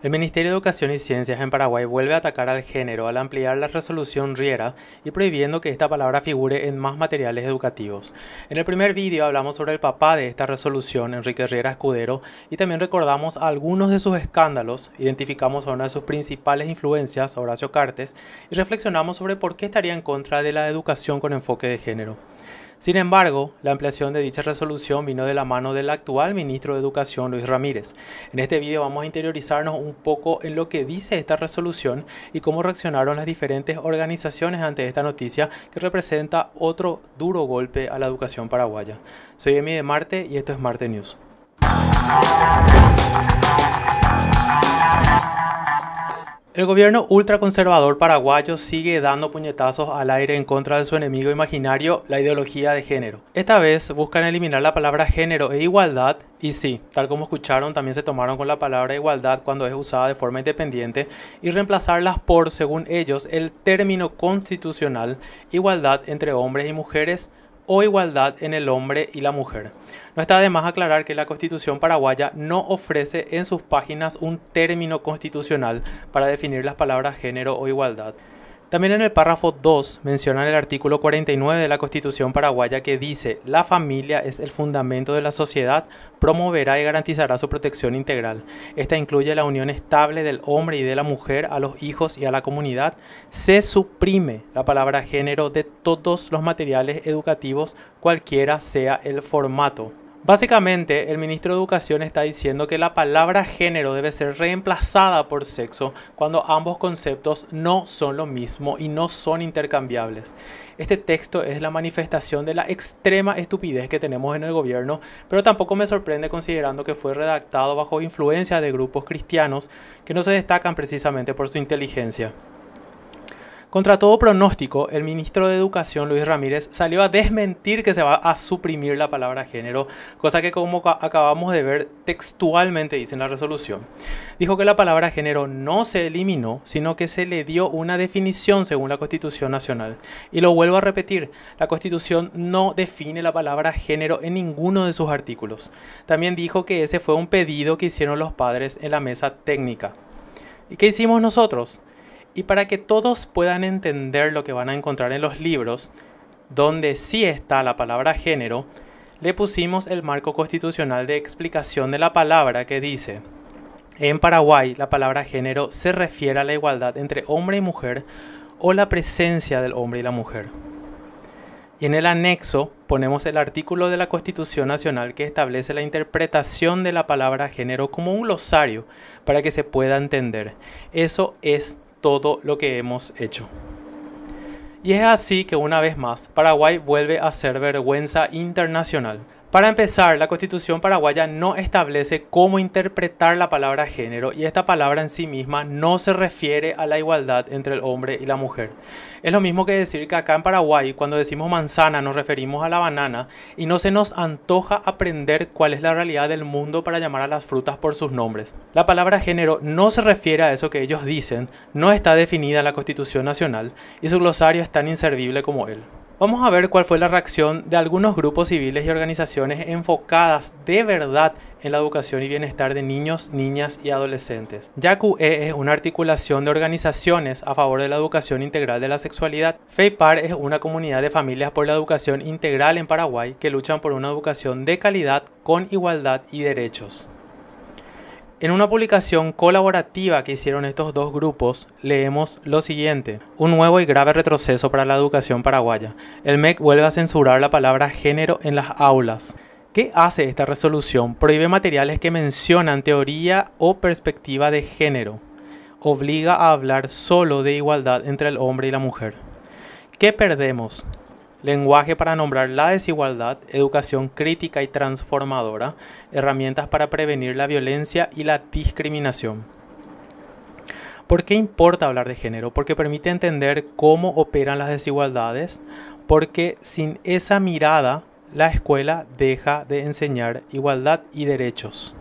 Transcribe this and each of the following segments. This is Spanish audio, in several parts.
El Ministerio de Educación y Ciencias en Paraguay vuelve a atacar al género al ampliar la resolución Riera y prohibiendo que esta palabra figure en más materiales educativos. En el primer vídeo hablamos sobre el papá de esta resolución, Enrique Riera Escudero, y también recordamos algunos de sus escándalos, identificamos a una de sus principales influencias, Horacio Cartes, y reflexionamos sobre por qué estaría en contra de la educación con enfoque de género. Sin embargo, la ampliación de dicha resolución vino de la mano del actual ministro de Educación, Luis Ramírez. En este video vamos a interiorizarnos un poco en lo que dice esta resolución y cómo reaccionaron las diferentes organizaciones ante esta noticia que representa otro duro golpe a la educación paraguaya. Soy Emi de Marte y esto es Marte News. El gobierno ultraconservador paraguayo sigue dando puñetazos al aire en contra de su enemigo imaginario, la ideología de género. Esta vez buscan eliminar la palabra género e igualdad, y sí, tal como escucharon, también se tomaron con la palabra igualdad cuando es usada de forma independiente, y reemplazarlas por, según ellos, el término constitucional igualdad entre hombres y mujeres, o igualdad en el hombre y la mujer. No está de más aclarar que la Constitución paraguaya no ofrece en sus páginas un término constitucional para definir las palabras género o igualdad. También en el párrafo 2 mencionan el artículo 49 de la Constitución paraguaya que dice: la familia es el fundamento de la sociedad, promoverá y garantizará su protección integral. Esta incluye la unión estable del hombre y de la mujer, a los hijos y a la comunidad. Se suprime la palabra género de todos los materiales educativos, cualquiera sea el formato. Básicamente, el ministro de Educación está diciendo que la palabra género debe ser reemplazada por sexo cuando ambos conceptos no son lo mismo y no son intercambiables. Este texto es la manifestación de la extrema estupidez que tenemos en el gobierno, pero tampoco me sorprende considerando que fue redactado bajo influencia de grupos cristianos que no se destacan precisamente por su inteligencia. Contra todo pronóstico, el ministro de Educación, Luis Ramírez, salió a desmentir que se va a suprimir la palabra género, cosa que como acabamos de ver textualmente dice en la resolución. Dijo que la palabra género no se eliminó, sino que se le dio una definición según la Constitución Nacional. Y lo vuelvo a repetir, la Constitución no define la palabra género en ninguno de sus artículos. También dijo que ese fue un pedido que hicieron los padres en la mesa técnica. ¿Y qué hicimos nosotros? Y para que todos puedan entender lo que van a encontrar en los libros, donde sí está la palabra género, le pusimos el marco constitucional de explicación de la palabra que dice: en Paraguay la palabra género se refiere a la igualdad entre hombre y mujer o la presencia del hombre y la mujer. Y en el anexo ponemos el artículo de la Constitución Nacional que establece la interpretación de la palabra género como un glosario para que se pueda entender. Eso es todo lo que hemos hecho. Y es así que una vez más Paraguay vuelve a ser vergüenza internacional. Para empezar, la Constitución paraguaya no establece cómo interpretar la palabra género y esta palabra en sí misma no se refiere a la igualdad entre el hombre y la mujer. Es lo mismo que decir que acá en Paraguay cuando decimos manzana nos referimos a la banana y no se nos antoja aprender cuál es la realidad del mundo para llamar a las frutas por sus nombres. La palabra género no se refiere a eso que ellos dicen, no está definida en la Constitución Nacional y su glosario es tan inservible como él. Vamos a ver cuál fue la reacción de algunos grupos civiles y organizaciones enfocadas de verdad en la educación y bienestar de niños, niñas y adolescentes. YACUE es una articulación de organizaciones a favor de la educación integral de la sexualidad. FEIPAR es una comunidad de familias por la educación integral en Paraguay que luchan por una educación de calidad con igualdad y derechos. En una publicación colaborativa que hicieron estos dos grupos, leemos lo siguiente: un nuevo y grave retroceso para la educación paraguaya. El MEC vuelve a censurar la palabra género en las aulas. ¿Qué hace esta resolución? Prohíbe materiales que mencionan teoría o perspectiva de género. Obliga a hablar solo de igualdad entre el hombre y la mujer. ¿Qué perdemos? Lenguaje para nombrar la desigualdad, educación crítica y transformadora, herramientas para prevenir la violencia y la discriminación. ¿Por qué importa hablar de género? Porque permite entender cómo operan las desigualdades, porque sin esa mirada la escuela deja de enseñar igualdad y derechos.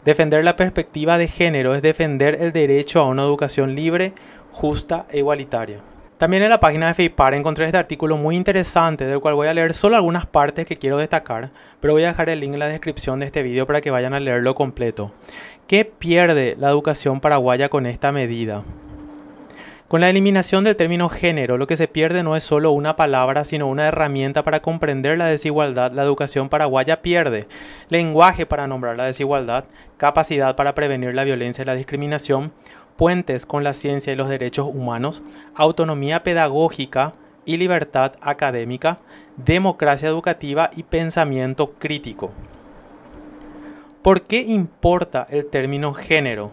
Defender la perspectiva de género es defender el derecho a una educación libre, justa e igualitaria. También en la página de FEIPAR encontré este artículo muy interesante del cual voy a leer solo algunas partes que quiero destacar, pero voy a dejar el link en la descripción de este video para que vayan a leerlo completo. ¿Qué pierde la educación paraguaya con esta medida? Con la eliminación del término género, lo que se pierde no es solo una palabra, sino una herramienta para comprender la desigualdad. La educación paraguaya pierde lenguaje para nombrar la desigualdad, capacidad para prevenir la violencia y la discriminación, puentes con la ciencia y los derechos humanos, autonomía pedagógica y libertad académica, democracia educativa y pensamiento crítico. ¿Por qué importa el término género?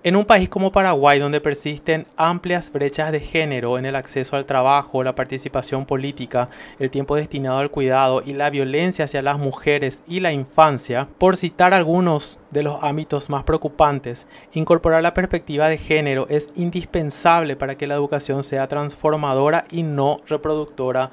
En un país como Paraguay, donde persisten amplias brechas de género en el acceso al trabajo, la participación política, el tiempo destinado al cuidado y la violencia hacia las mujeres y la infancia, por citar algunos de los ámbitos más preocupantes, incorporar la perspectiva de género es indispensable para que la educación sea transformadora y no reproductora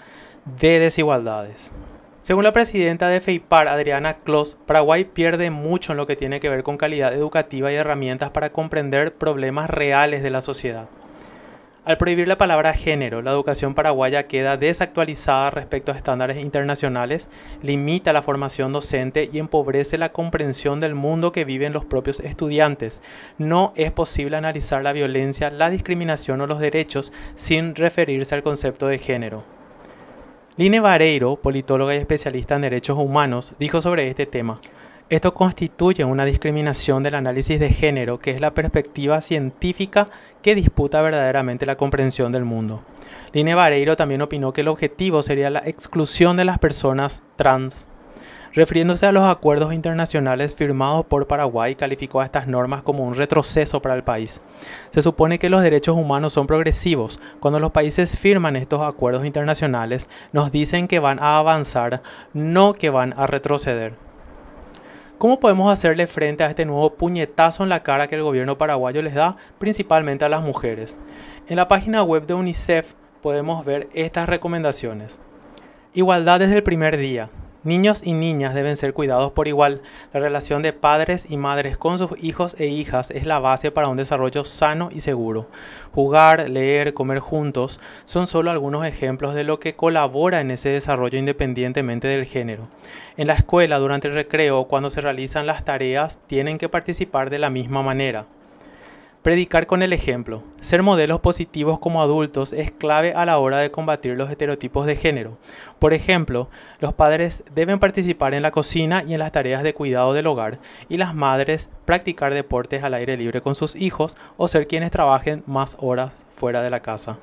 de desigualdades. Según la presidenta de FEIPAR, Adriana Clos, Paraguay pierde mucho en lo que tiene que ver con calidad educativa y herramientas para comprender problemas reales de la sociedad. Al prohibir la palabra género, la educación paraguaya queda desactualizada respecto a estándares internacionales, limita la formación docente y empobrece la comprensión del mundo que viven los propios estudiantes. No es posible analizar la violencia, la discriminación o los derechos sin referirse al concepto de género. Line Vareiro, politóloga y especialista en derechos humanos, dijo sobre este tema: esto constituye una discriminación del análisis de género, que es la perspectiva científica que disputa verdaderamente la comprensión del mundo. Line Vareiro también opinó que el objetivo sería la exclusión de las personas trans. Refiriéndose a los acuerdos internacionales firmados por Paraguay, calificó a estas normas como un retroceso para el país. Se supone que los derechos humanos son progresivos. Cuando los países firman estos acuerdos internacionales, nos dicen que van a avanzar, no que van a retroceder. ¿Cómo podemos hacerle frente a este nuevo puñetazo en la cara que el gobierno paraguayo les da, principalmente a las mujeres? En la página web de UNICEF podemos ver estas recomendaciones. Igualdad desde el primer día. Niños y niñas deben ser cuidados por igual. La relación de padres y madres con sus hijos e hijas es la base para un desarrollo sano y seguro. Jugar, leer, comer juntos son solo algunos ejemplos de lo que colabora en ese desarrollo independientemente del género. En la escuela, durante el recreo, cuando se realizan las tareas, tienen que participar de la misma manera. Predicar con el ejemplo. Ser modelos positivos como adultos es clave a la hora de combatir los estereotipos de género. Por ejemplo, los padres deben participar en la cocina y en las tareas de cuidado del hogar, y las madres practicar deportes al aire libre con sus hijos o ser quienes trabajen más horas fuera de la casa.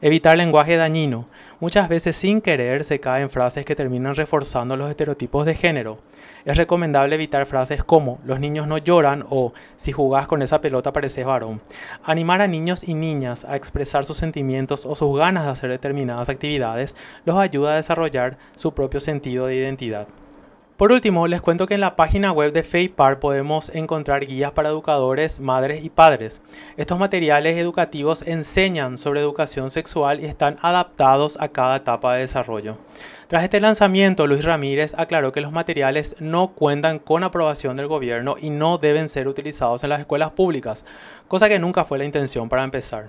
Evitar lenguaje dañino. Muchas veces sin querer se caen frases que terminan reforzando los estereotipos de género. Es recomendable evitar frases como "los niños no lloran" o "si jugás con esa pelota pareces varón". Animar a niños y niñas a expresar sus sentimientos o sus ganas de hacer determinadas actividades los ayuda a desarrollar su propio sentido de identidad. Por último, les cuento que en la página web de FEIPAR podemos encontrar guías para educadores, madres y padres. Estos materiales educativos enseñan sobre educación sexual y están adaptados a cada etapa de desarrollo. Tras este lanzamiento, Luis Ramírez aclaró que los materiales no cuentan con aprobación del gobierno y no deben ser utilizados en las escuelas públicas, cosa que nunca fue la intención para empezar.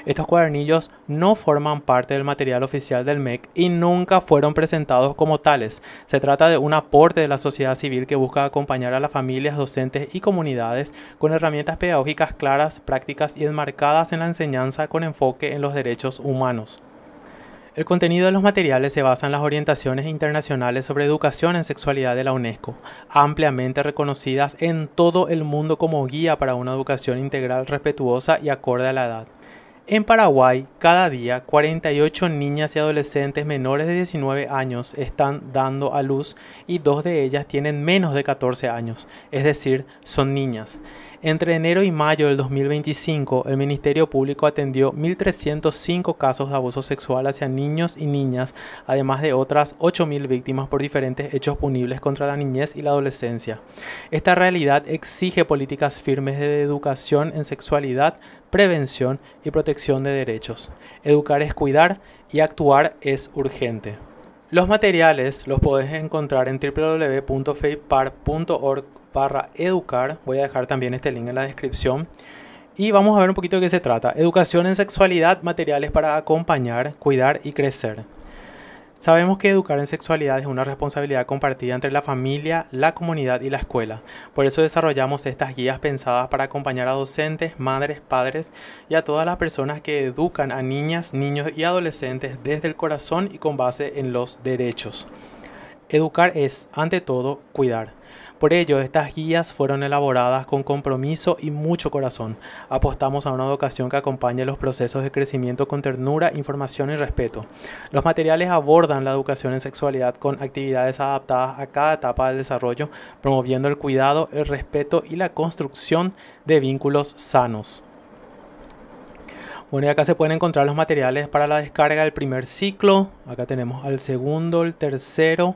Estos cuadernillos no forman parte del material oficial del MEC y nunca fueron presentados como tales. Se trata de un aporte de la sociedad civil que busca acompañar a las familias, docentes y comunidades con herramientas pedagógicas claras, prácticas y enmarcadas en la enseñanza con enfoque en los derechos humanos. El contenido de los materiales se basa en las orientaciones internacionales sobre educación en sexualidad de la UNESCO, ampliamente reconocidas en todo el mundo como guía para una educación integral, respetuosa y acorde a la edad. En Paraguay, cada día 48 niñas y adolescentes menores de 19 años están dando a luz y 2 de ellas tienen menos de 14 años, es decir, son niñas. Entre enero y mayo del 2025, el Ministerio Público atendió 1.305 casos de abuso sexual hacia niños y niñas, además de otras 8.000 víctimas por diferentes hechos punibles contra la niñez y la adolescencia. Esta realidad exige políticas firmes de educación en sexualidad, prevención y protección de derechos. Educar es cuidar y actuar es urgente. Los materiales los podés encontrar en www.feipar.org/educar. Voy a dejar también este link en la descripción. Y vamos a ver un poquito de qué se trata. Educación en sexualidad, materiales para acompañar, cuidar y crecer. Sabemos que educar en sexualidad es una responsabilidad compartida entre la familia, la comunidad y la escuela. Por eso desarrollamos estas guías pensadas para acompañar a docentes, madres, padres y a todas las personas que educan a niñas, niños y adolescentes desde el corazón y con base en los derechos. Educar es, ante todo, cuidar. Por ello, estas guías fueron elaboradas con compromiso y mucho corazón. Apostamos a una educación que acompañe los procesos de crecimiento con ternura, información y respeto. Los materiales abordan la educación en sexualidad con actividades adaptadas a cada etapa del desarrollo, promoviendo el cuidado, el respeto y la construcción de vínculos sanos. Bueno, y acá se pueden encontrar los materiales para la descarga del primer ciclo. Acá tenemos al segundo, el tercero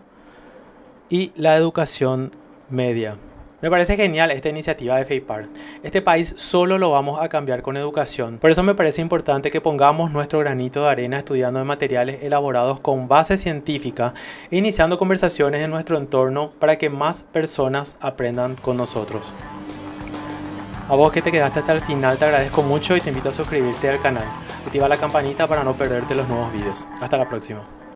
y la educación media. Me parece genial esta iniciativa de FEIPAR. Este país solo lo vamos a cambiar con educación. Por eso me parece importante que pongamos nuestro granito de arena estudiando materiales elaborados con base científica e iniciando conversaciones en nuestro entorno para que más personas aprendan con nosotros. A vos que te quedaste hasta el final te agradezco mucho y te invito a suscribirte al canal. Activa la campanita para no perderte los nuevos videos. Hasta la próxima.